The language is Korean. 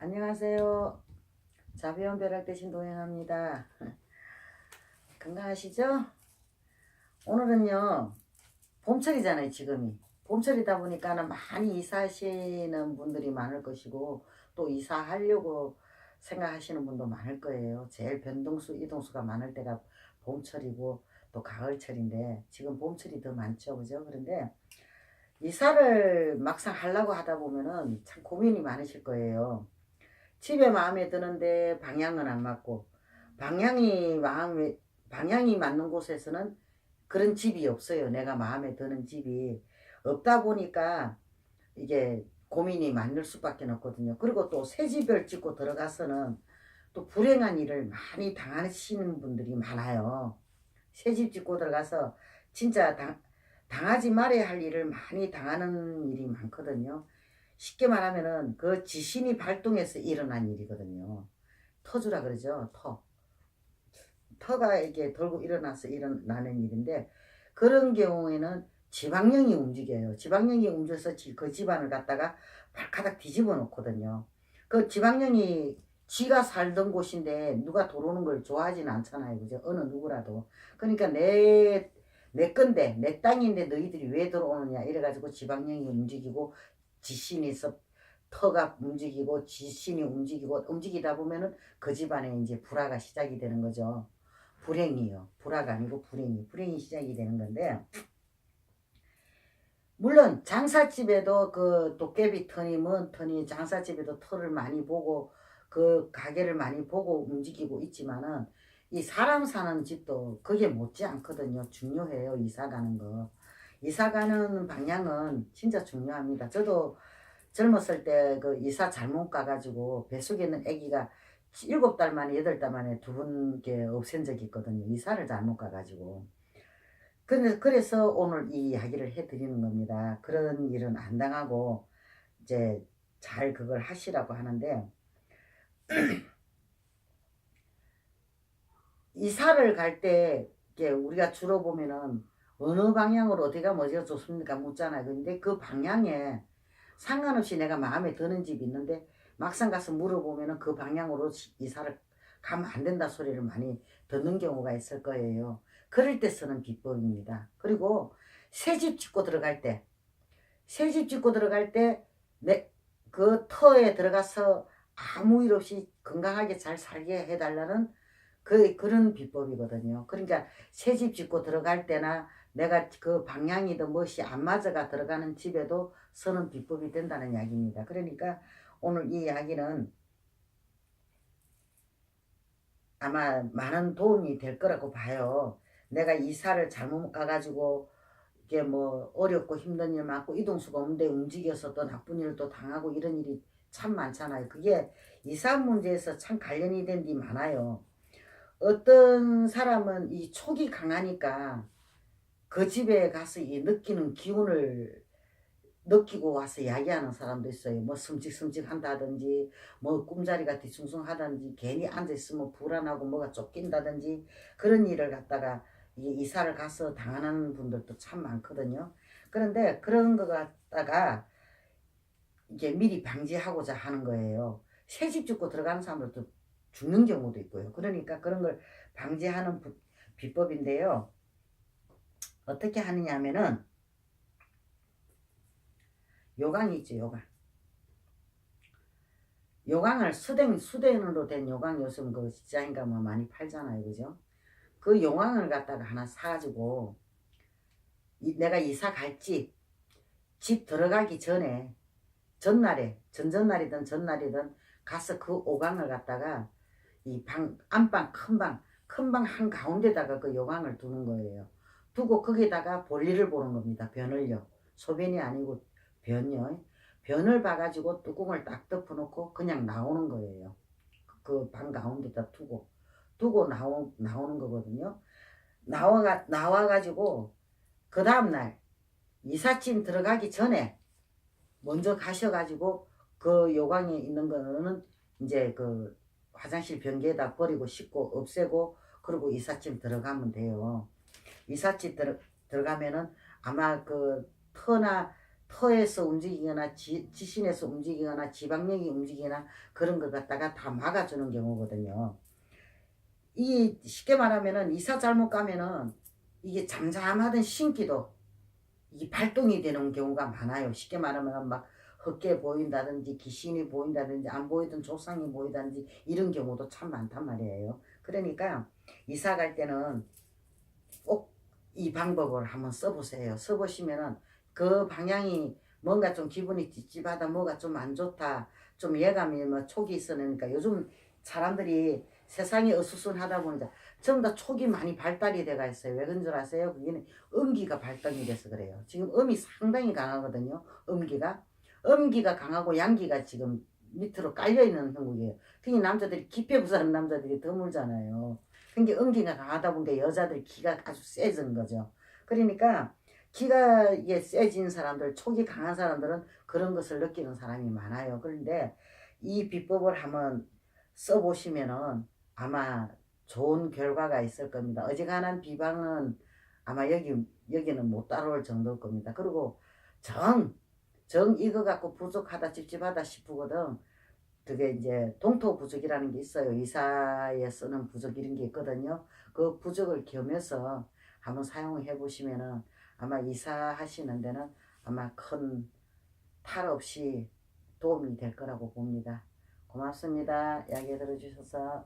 안녕하세요. 자비온 벼락 대신 동행합니다. 건강하시죠? 오늘은요, 봄철이잖아요, 지금이. 봄철이다 보니까는 많이 이사하시는 분들이 많을 것이고, 또 이사하려고 생각하시는 분도 많을 거예요. 제일 변동수, 이동수가 많을 때가 봄철이고, 또 가을철인데, 지금 봄철이 더 많죠, 그죠? 그런데, 이사를 막상 하려고 하다 보면은 참 고민이 많으실 거예요. 집에 마음에 드는데 방향은 안 맞고 방향이 맞는 곳에서는 그런 집이 없어요. 내가 마음에 드는 집이 없다 보니까 이게 고민이 많을 수밖에 없거든요. 그리고 또 새 집을 짓고 들어가서는 또 불행한 일을 많이 당하시는 분들이 많아요. 새 집 짓고 들어가서 진짜 당하지 말아야 할 일을 많이 당하는 일이 많거든요. 쉽게 말하면은 그 지신이 발동해서 일어난 일이거든요. 터주라 그러죠. 터가 이렇게 돌고 일어나서 일어나는 일인데, 그런 경우에는 지방령이 움직여요. 지방령이 움직여서 그 집안을 갖다가 발가닥 뒤집어 놓거든요. 그 지방령이 지가 살던 곳인데 누가 들어오는 걸 좋아하지는 않잖아요. 그죠? 어느 누구라도. 그러니까 내 건데, 내 땅인데 너희들이 왜 들어오느냐 이래가지고 지방령이 움직이고, 지신이 있어 터가 움직이고 지신이 움직이고, 움직이다 보면은 그 집안에 이제 불화가 시작이 되는 거죠. 불행이요. 불화가 아니고 불행이 시작이 되는 건데, 물론 장사집에도 그 도깨비 터니 뭔 터니 장사집에도 터를 많이 보고 그 가게를 많이 보고 움직이고 있지만은, 이 사람 사는 집도 그게 못지 않거든요. 중요해요. 이사 가는 거. 이사 가는 방향은 진짜 중요합니다. 저도 젊었을 때 그 이사 잘못 가가지고 뱃속에 있는 아기가 7달 만에 8달 만에 두 분께 없앤 적이 있거든요. 이사를 잘못 가가지고. 그래서 오늘 이 이야기를 해드리는 겁니다. 그런 일은 안 당하고 이제 잘 그걸 하시라고 하는데, 이사를 갈 때 우리가 주로 보면은 어느 방향으로 어디가 뭐가 좋습니까 묻잖아요. 근데 그 방향에 상관없이 내가 마음에 드는 집이 있는데 막상 가서 물어보면은 그 방향으로 이사를 가면 안 된다 소리를 많이 듣는 경우가 있을 거예요. 그럴 때 쓰는 비법입니다. 그리고 새 집 짓고 들어갈 때, 새 집 짓고 들어갈 때 그 터에 들어가서 아무 일 없이 건강하게 잘 살게 해달라는 그런 비법이거든요. 그러니까 새 집 짓고 들어갈 때나 내가 그 방향이든 무엇이 안 맞아가 들어가는 집에도 쓰는 비법이 된다는 이야기입니다. 그러니까 오늘 이 이야기는 아마 많은 도움이 될 거라고 봐요. 내가 이사를 잘못 가가지고 이게 뭐 어렵고 힘든 일 많고 이동수가 없는데 움직여서 또 나쁜 일을 또 당하고 이런 일이 참 많잖아요. 그게 이사 문제에서 참 관련이 된 게 많아요. 어떤 사람은 이 촉이 강하니까 그 집에 가서 이 느끼는 기운을 느끼고 와서 이야기하는 사람도 있어요. 뭐 숨직숨직 한다든지, 뭐 꿈자리가 뒤숭숭하다든지, 괜히 앉아있으면 불안하고 뭐가 쫓긴다든지, 그런 일을 갖다가 이사를 가서 당하는 분들도 참 많거든요. 그런데 그런 거 갖다가 이게 미리 방지하고자 하는 거예요. 새 집 짓고 들어가는 사람들도 죽는 경우도 있고요. 그러니까 그런 걸 방지하는 비법인데요. 어떻게 하느냐 하면은 요강이 있죠, 요강. 요강을 수den으로 된 요강 요즘 그 시장에 가면 많이 팔잖아요. 그죠? 그 요강을 갖다가 하나 사가지고 내가 이사 갈지 집 들어가기 전에 전전날이든 전날이든 가서 그 오강을 갖다가 이 안방 큰 방 한가운데다가 그 요강을 두는 거예요. 두고 거기다가 볼일을 보는 겁니다. 변을요. 소변이 아니고 변요. 변을 봐가지고 뚜껑을 딱 덮어놓고 그냥 나오는 거예요. 그 방 가운데다 두고 나오는 거거든요. 나와가지고 그 다음날 이삿짐 들어가기 전에 먼저 가셔가지고 그 요강에 있는 거는 이제 그 화장실 변기에다 버리고 씻고 없애고, 그리고 이삿짐 들어가면 돼요. 이삿짐 들어가면은 아마 그 터나 터에서 움직이거나 지신에서 움직이거나 지방령이 움직이거나 그런 것 갖다가 다 막아주는 경우거든요. 이 쉽게 말하면은 이사 잘못 가면은 이게 잠잠하던 신기도 이 발동이 되는 경우가 많아요. 쉽게 말하면 막 헛개 보인다든지 귀신이 보인다든지 안 보이던 조상이 보인다든지 이런 경우도 참 많단 말이에요. 그러니까 이사 갈 때는 꼭 이 방법을 한번 써보세요. 써보시면은 그 방향이 뭔가 좀 기분이 찝찝하다, 뭐가 좀 안 좋다, 좀 예감이 뭐 촉이 있으니까 요즘 사람들이 세상이 어수선하다 보니까 전부 다 촉이 많이 발달이 돼가 있어요. 왜 그런 줄 아세요? 그게는 음기가 발달이 돼서 그래요. 지금 음이 상당히 강하거든요. 음기가 강하고 양기가 지금 밑으로 깔려 있는 형국이에요. 특히 남자들이 기폐부 사는 남자들이 드물잖아요. 그러니까 음기가 강하다 보니까 여자들 기가 아주 세진 거죠. 그러니까 기가 이게 세진 사람들, 촉이 강한 사람들은 그런 것을 느끼는 사람이 많아요. 그런데 이 비법을 한번 써보시면은 아마 좋은 결과가 있을 겁니다. 어지간한 비방은 아마 여기는 못 따라올 정도일 겁니다. 그리고 정 이거 갖고 부족하다, 찝찝하다 싶거든. 그게 이제 동토 부적이라는 게 있어요. 이사에 쓰는 부적 이런 게 있거든요. 그 부적을 겸해서 한번 사용해 보시면은 아마 이사하시는 데는 아마 큰 탈 없이 도움이 될 거라고 봅니다. 고맙습니다. 이야기 들어주셔서.